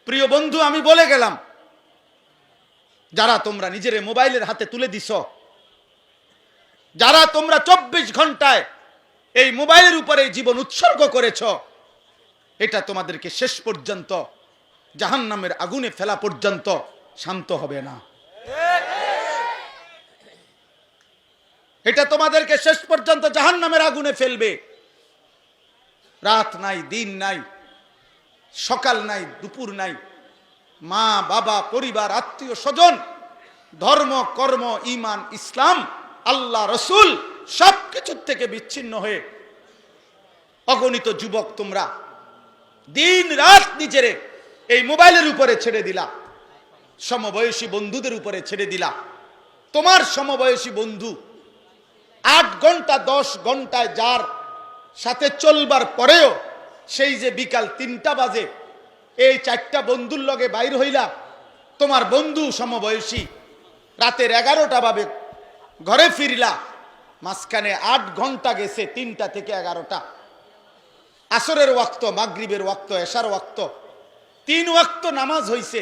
প্রিয় বন্ধু, আমি বলে গেলাম, যারা তোমরা নিজের মোবাইলের হাতে তুলে দিছ, যারা তোমরা 24 ঘন্টায় এই মোবাইলের উপরে জীবন উৎসর্গ করেছ, এটা তোমাদেরকে শেষ পর্যন্ত জাহান্নামের আগুনে ফেলা পর্যন্ত শান্ত হবে না। এটা তোমাদেরকে শেষ পর্যন্ত জাহান্নামের আগুনে ফেলবে। রাত নাই, দিন নাই, সকাল নাই, দুপুর নাই, মা বাবা, পরিবার, আত্মীয় স্বজন, ধর্ম, কর্ম, ঈমান, ইসলাম, আল্লাহ, রসুল সবকিছুর থেকে বিচ্ছিন্ন হয়ে অগণিত যুবক তোমরা দিন রাত নিজেরে এই মোবাইলের উপরে ছেড়ে দিলা, সমবয়সী বন্ধুদের উপরে ছেড়ে দিলা। তোমার সমবয়সী বন্ধু 8 ঘন্টা 10 ঘন্টায় যার সাথে চলবার পরেও সেই যে বিকাল 3টা বাজে এই 4টা বন্ধুর লগে বাইর হইলা, তোমার বন্ধু সমবয়সী রাতের 11টা বাজে ঘরে ফিরলা, মাঝখানে 8 ঘন্টা গেছে, 3টা থেকে 11টা, আসরের ওয়াক্ত, মাগরিবের ওয়াক্ত, এশার ওয়াক্ত, 3 ওয়াক্ত নামাজ হইছে,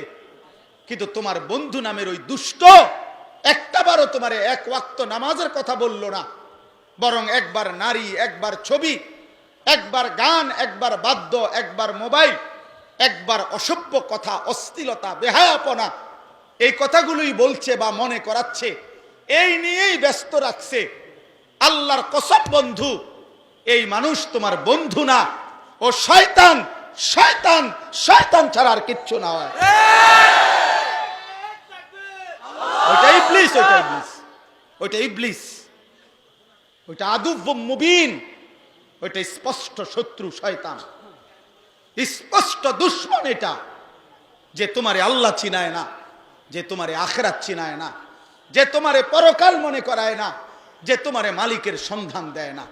কিন্তু তোমার বন্ধু নামের ওই দুষ্ট একটাবারও তোমারে 1 ওয়াক্ত নামাজের কথা বলল না, বরং একবার নারী, একবার ছবি, একবার গান, একবার বাদ্য, একবার মোবাইল, একবার অসভ্য কথা, অশ্লীলতা, বেহায়াপনা, এই কথাগুলোই বলছে বা মনে করাচ্ছে, এই নিয়েই ব্যস্ত রাখছে। আল্লাহর কসম বন্ধু, এই মানুষ তোমার বন্ধু না, ও শয়তান, শয়তান, শয়তান ছাড়া আর কিচ্ছু না হয়। ওইটা ইবলিস, ওইটা ইবলিস, ওইটা ইবলিস, ওইটা আদুউম মুবিন, ওইটা স্পষ্ট শত্রু শয়তান, স্পষ্ট দুশমন। এটা যে তোমারে আল্লাহ চিনায় না, যে তোমারে আখিরাত চিনায় না, যে তোমারে পরকাল মনে করায় না, যে তোমারে মালিকের সন্ধান দেয় না।